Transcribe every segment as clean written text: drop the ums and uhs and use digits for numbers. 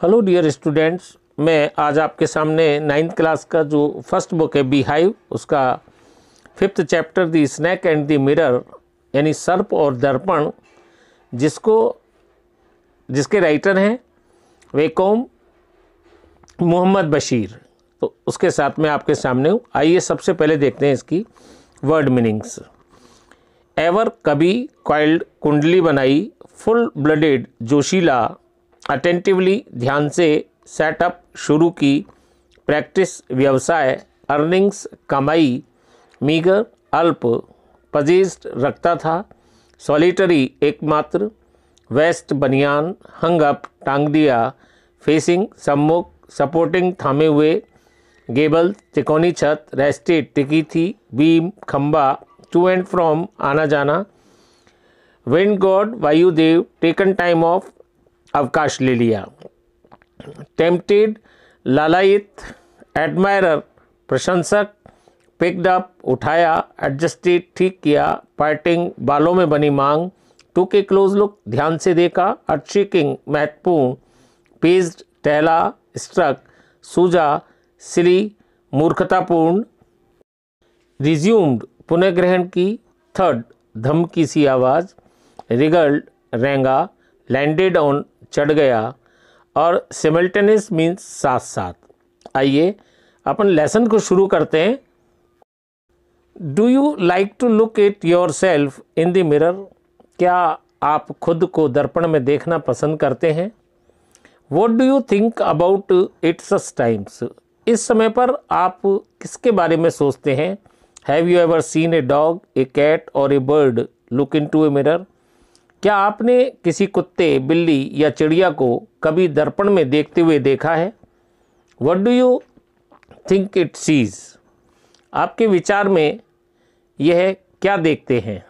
Hello dear students, मैं आज आपके सामने 9th क्लास का जो फर्स्ट बुक है बी हाइव, उसका 5th chapter the snake and the mirror यानी सर्प और दर्पण, जिसके राइटर हैं वेकोम मोहम्मद बशीर, तो उसके साथ मैं आपके सामने हूँ। आइए सबसे पहले देखते हैं इसकी वर्ड मीनिंग्स। एवर कभी, कॉइल्ड कुंडली बनाई, फुल ब्लडेड जोशीला, अटेंटिवली ध्यान से, सेटअप शुरू की, प्रैक्टिस व्यवसाय, अर्निंग्स कमाई, मीगर अल्प, पजेस्ट रखता था, सॉलिटरी एकमात्र, वेस्ट बनियान, हंग अप टांग दिया, फेसिंग सम्मुख, सपोर्टिंग थामे हुए, गेबल तिकोनी छत, रेस्टेड टिकी थी, बीम खंबा, टू एंड फ्रॉम आना जाना, wind God Vayudev taken time of अवकाश ले लिया, टेम्पटेड लालायित, एडमायरर प्रशंसक, पिक्ड अप उठाया, एडजस्टेड ठीक किया, पार्टिंग बालों में बनी मांग, टुक ए क्लोज लुक ध्यान से देखा, अर्थ-शेकिंग महत्वपूर्ण, पेज्ड टहला, स्ट्रक सूझा, सिली मूर्खतापूर्ण, रिज्यूम्ड पुनः ग्रहण की, थर्ड धमकी सी आवाज़, रिगल्ड रेंगा, लैंडेड ऑन चढ़ गया, और सिमल्टेनियस मीन्स साथ साथ। आइए अपन लेसन को शुरू करते हैं। Do you like to look at yourself in the mirror? क्या आप खुद को दर्पण में देखना पसंद करते हैं? What do you think about it such times? इस समय पर आप किसके बारे में सोचते हैं? Have you ever seen a dog, a cat और a bird look into a mirror? क्या आपने किसी कुत्ते, बिल्ली या चिड़िया को कभी दर्पण में देखते हुए देखा है? What do you think it sees? आपके विचार में यह क्या देखते हैं?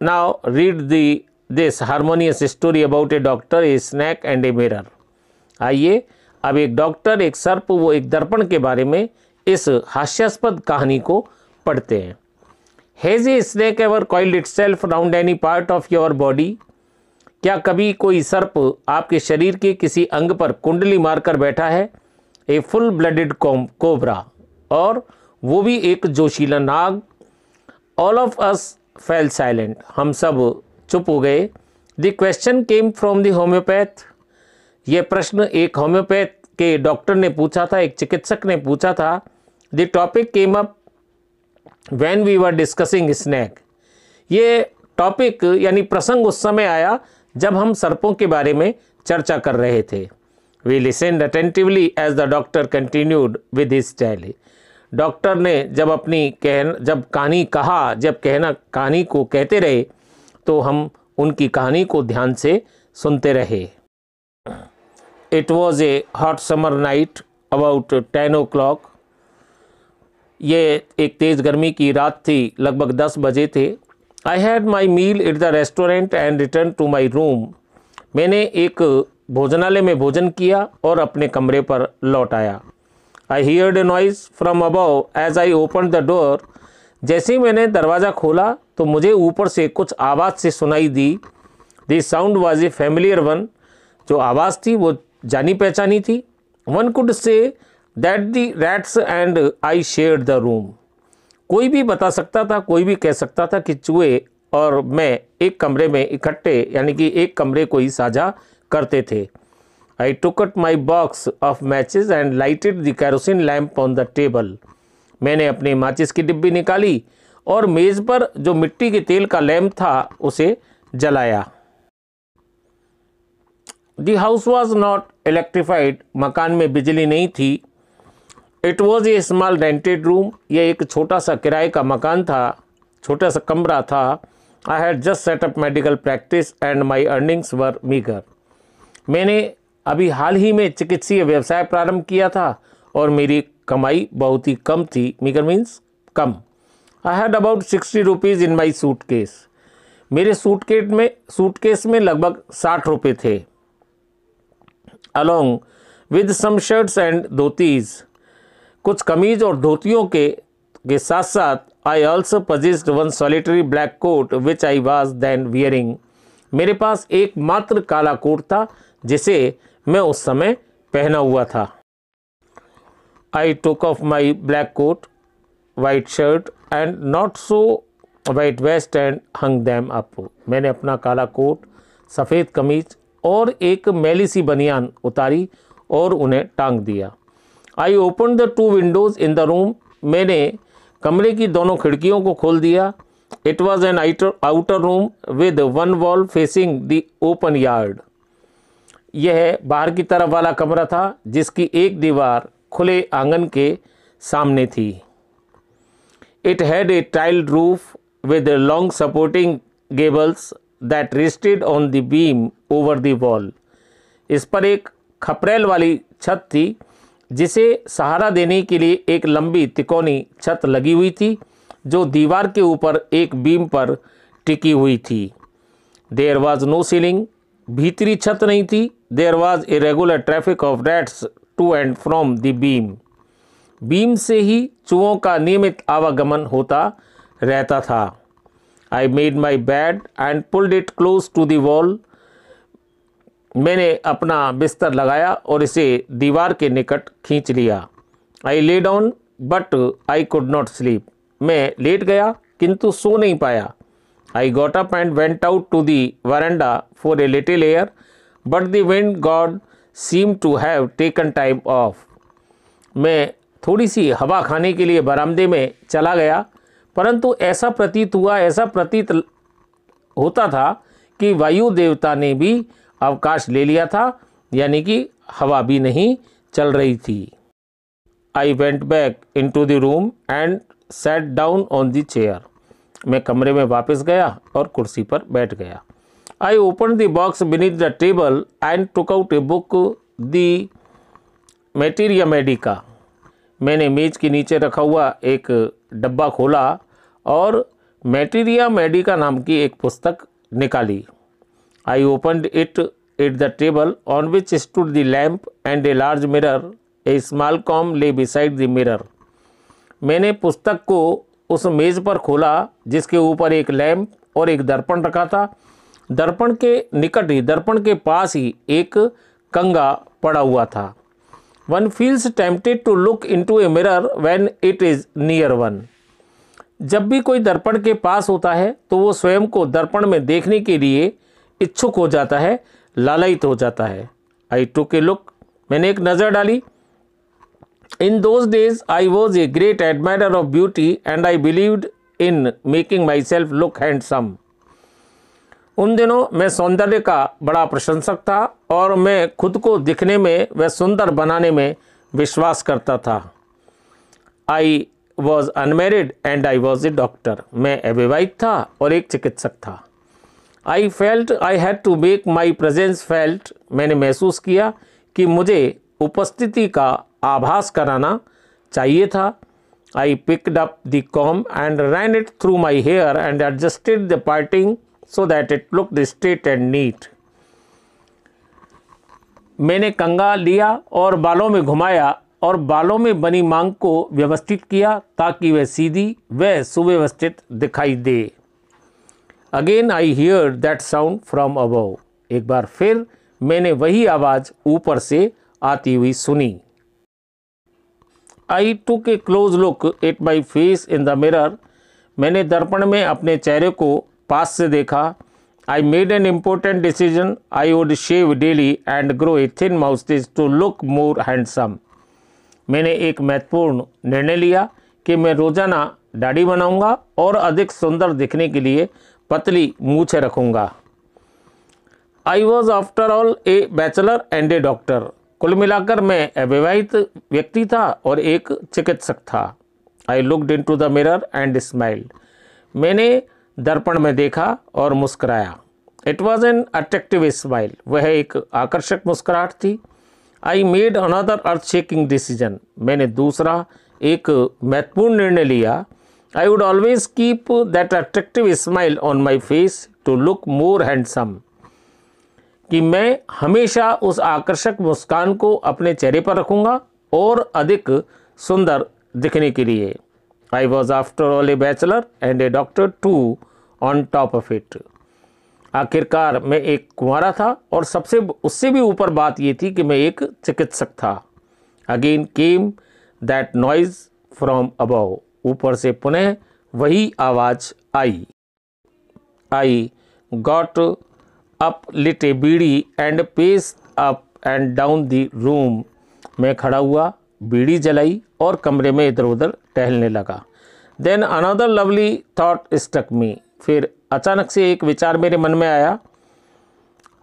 Now read this harmonious story about a doctor, a snake and a mirror. आइए अब एक डॉक्टर, एक सर्प वो एक दर्पण के बारे में इस हास्यास्पद कहानी को पढ़ते हैं। Has a snake ever coiled itself around any part of your body? क्या कभी कोई सर्प आपके शरीर के किसी अंग पर कुंडली मारकर बैठा है? ए फुल ब्लडेड कोबरा, और वो भी एक जोशीला नाग। All of us fell silent, हम सब चुप हो गए। The question came from the homeopath, ये प्रश्न एक होम्योपैथ के डॉक्टर ने पूछा था, एक चिकित्सक ने पूछा था। The topic came up When we were discussing snake, ये टॉपिक यानी प्रसंग उस समय आया जब हम सर्पों के बारे में चर्चा कर रहे थे। We listened attentively as the doctor continued with his tale. Doctor ने जब कहानी को कहते रहे तो हम उनकी कहानी को ध्यान से सुनते रहे। It was a hot summer night about 10 o'clock. ये एक तेज़ गर्मी की रात थी, लगभग 10 बजे थे। I had my meal at the restaurant and return to my room. मैंने एक भोजनालय में भोजन किया और अपने कमरे पर लौट आया। I heard a noise from above as I open the door. जैसे ही मैंने दरवाज़ा खोला तो मुझे ऊपर से कुछ आवाज़ से सुनाई दी। The sound was a familiar one, जो आवाज़ थी वो जानी पहचानी थी। One could say that the rats and I shared the room. कोई भी बता सकता था, कोई भी कह सकता था कि चूहे और मैं एक कमरे में इकट्ठे यानी कि एक कमरे को ही साझा करते थे। I took out my box of matches and lighted the kerosene lamp on the table. मैंने अपनी माचिस की डिब्बी निकाली और मेज़ पर जो मिट्टी के तेल का लैम्प था उसे जलाया। The house was not electrified, मकान में बिजली नहीं थी। It was a small rented room, यह एक छोटा सा किराए का मकान था, छोटा सा कमरा था। I had just set up medical practice and my earnings were meagre. मैंने अभी हाल ही में चिकित्सीय व्यवसाय प्रारंभ किया था और मेरी कमाई बहुत ही कम थी। मीगर मीन्स कम। I had about 60 rupees in my suitcase. मेरे सूटकेस में लगभग 60 रुपये थे। Along with some shirts and dhotis, कुछ कमीज और धोतियों के साथ साथ I also possessed one solitary black coat which I was then wearing. मेरे पास एक मात्र काला कोट था जिसे मैं उस समय पहना हुआ था। I took off my black coat, white shirt and not so white vest and hung them up. मैंने अपना काला कोट, सफ़ेद कमीज और एक मैली सी बनियान उतारी और उन्हें टांग दिया। आई open the 2 Windows in the room. मैंने कमरे की दोनों खिड़कियों को खोल दिया। It was N outer room with 1 wall facing the open yard. यह बाहर की तरफ वाला कमरा था जिसकी एक दीवार खुले आंगन के सामने थी। It had a tiled roof with long supporting gables that rested on the beam over the wall। इस पर एक खपरेल वाली छत थी जिसे सहारा देने के लिए एक लंबी तिकोनी छत लगी हुई थी जो दीवार के ऊपर एक बीम पर टिकी हुई थी। There was no ceiling. भीतरी छत नहीं थी। There was a regular traffic of rats to and from the beam. Beam से ही चूहों का नियमित आवागमन होता रहता था। I made my bed and pulled it close to the wall. मैंने अपना बिस्तर लगाया और इसे दीवार के निकट खींच लिया। I lay down but I could not sleep. मैं लेट गया किंतु सो नहीं पाया। I got up and went out to the veranda for a little air but the wind god seem to have taken time off. मैं थोड़ी सी हवा खाने के लिए बरामदे में चला गया परंतु ऐसा प्रतीत होता था कि वायु देवता ने भी अवकाश ले लिया था, यानी कि हवा भी नहीं चल रही थी। I went back into the room and sat down on the chair. मैं कमरे में वापस गया और कुर्सी पर बैठ गया। I open the box beneath the table and took out a book the materia medica. मैंने मेज के नीचे रखा हुआ एक डब्बा खोला और मैटेरिया मेडिका नाम की एक पुस्तक निकाली। I opened it at the table on which stood the lamp and a large mirror. A small com ले बिसाइड द मिरर। मैंने पुस्तक को उस मेज़ पर खोला जिसके ऊपर एक लैम्प और एक दर्पण रखा था। दर्पण के निकट ही, दर्पण के पास ही एक कंगा पड़ा हुआ था। One feels tempted to look into a mirror when it is near one. जब भी कोई दर्पण के पास होता है तो वो स्वयं को दर्पण में देखने के लिए इच्छुक हो जाता है, लालयित हो जाता है। आई टुक ए लुक। मैंने एक नज़र डाली। In those days I was a great admirer of beauty and I believed in making my self look handsome. उन दिनों मैं सौंदर्य का बड़ा प्रशंसक था और मैं खुद को दिखने में व सुंदर बनाने में विश्वास करता था। I was unmarried and I was a doctor. मैं अविवाहित था और एक चिकित्सक था। I felt I had to make my presence felt. मैंने महसूस किया कि मुझे उपस्थिति का आभास कराना चाहिए था। I picked up the comb and ran it through my hair and adjusted the parting so that it looked straight and neat। मैंने कंगा लिया और बालों में घुमाया और बालों में बनी मांग को व्यवस्थित किया ताकि वह सीधी व सुव्यवस्थित दिखाई दे। Again I hear that sound from above. एक बार फिर मैंने वही आवाज़ ऊपर से आती हुई सुनी। I took a close look at my face in the mirror. मैंने दर्पण में अपने चेहरे को पास से देखा। I made an important decision. I would shave daily and grow a thin moustache to look more handsome. मैंने एक महत्वपूर्ण निर्णय लिया कि मैं रोज़ाना दाढ़ी बनाऊंगा और अधिक सुंदर दिखने के लिए पतली मूछें रखूंगा। I was after all A bachelor and A doctor. कुल मिलाकर मैं अविवाहित व्यक्ति था और एक चिकित्सक था। I looked into the mirror and smiled. मैंने दर्पण में देखा और मुस्कुराया। It was an attractive smile. वह एक आकर्षक मुस्कुराहट थी। I made another earth shaking decision. मैंने दूसरा एक महत्वपूर्ण निर्णय लिया। I would always keep that attractive smile on my face to look more handsome. कि मैं हमेशा उस आकर्षक मुस्कान को अपने चेहरे पर रखूँगा और अधिक सुंदर दिखने के लिए। I was after all a bachelor and a doctor too on top of it। आखिरकार मैं एक कुंवारा था और उससे भी ऊपर बात ये थी कि मैं एक चिकित्सक था। Again came that noise from above, ऊपर से पुनः वही आवाज़ आई। I got up, lit a beedi and pace up and down the room. मैं खड़ा हुआ, बीड़ी जलाई और कमरे में इधर उधर टहलने लगा। Then another lovely thought stuck me, फिर अचानक से एक विचार मेरे मन में आया।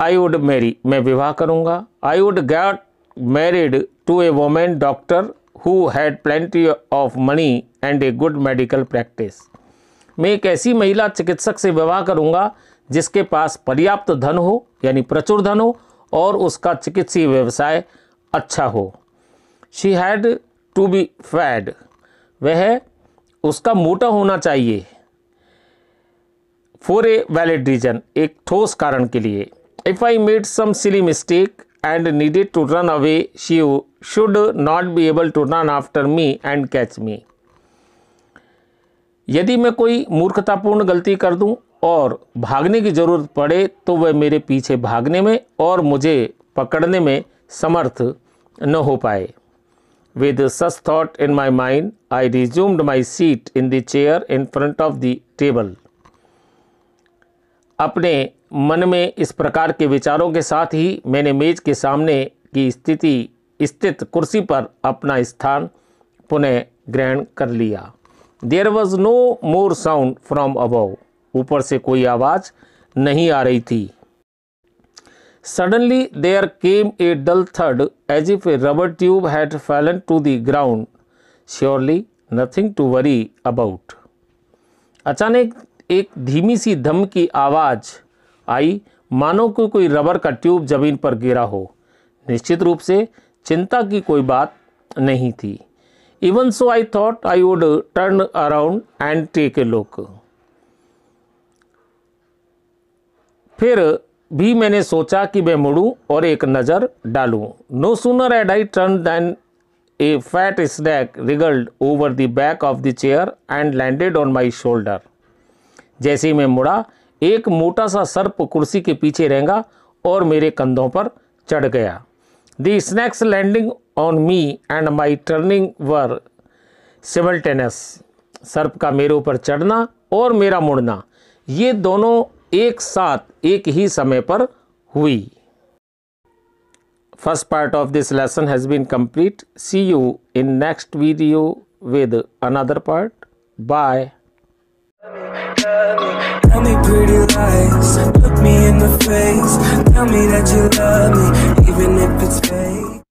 आई वुड मैरी, मैं विवाह करूँगा। I would get married to a women doctor who had plenty of money and a good medical practice. मैं एक ऐसी महिला चिकित्सक से विवाह करूँगा जिसके पास पर्याप्त धन हो, यानी प्रचुर धन हो, और उसका चिकित्सीय व्यवसाय अच्छा हो। She had to be fat, वह उसका मोटा होना चाहिए। फॉर ए वैलिड रीजन, एक ठोस कारण के लिए। If I made some silly mistake and needed to run away, she should not be able to run after me and catch me. यदि मैं कोई मूर्खतापूर्ण गलती कर दूं और भागने की ज़रूरत पड़े तो वह मेरे पीछे भागने में और मुझे पकड़ने में समर्थ न हो पाए। With such thought in my mind, I resumed my seat in the chair in front of the table. अपने मन में इस प्रकार के विचारों के साथ ही मैंने मेज के सामने की स्थित कुर्सी पर अपना स्थान पुनः ग्रहण कर लिया। There was no more sound from above. ऊपर से कोई आवाज़ नहीं आ रही थी। Suddenly there came a dull thud as if a rubber tube had fallen to the ground. Surely nothing to worry about. अचानक एक धीमी सी धम की आवाज़ आई, मानो कि कोई रबर का ट्यूब जमीन पर गिरा हो। निश्चित रूप से चिंता की कोई बात नहीं थी। Even so I thought I would turn around and take a look. फिर भी मैंने सोचा कि मैं मुड़ूं और एक नज़र डालूं। No sooner had I turn than a fat snake wriggled over the back of the chair and landed on my shoulder. जैसे ही मैं मुड़ा, एक मोटा सा सर्प कुर्सी के पीछे रेंगा और मेरे कंधों पर चढ़ गया। The snake's landing on me and my turning were simultaneous. सर्प का मेरे ऊपर चढ़ना और मेरा मुड़ना, ये दोनों एक साथ एक ही समय पर हुई। First part of this lesson has been complete. See you in next video with another part. Bye. Tell me pretty lies, look me in the face, tell me that you love me, even if it's fake.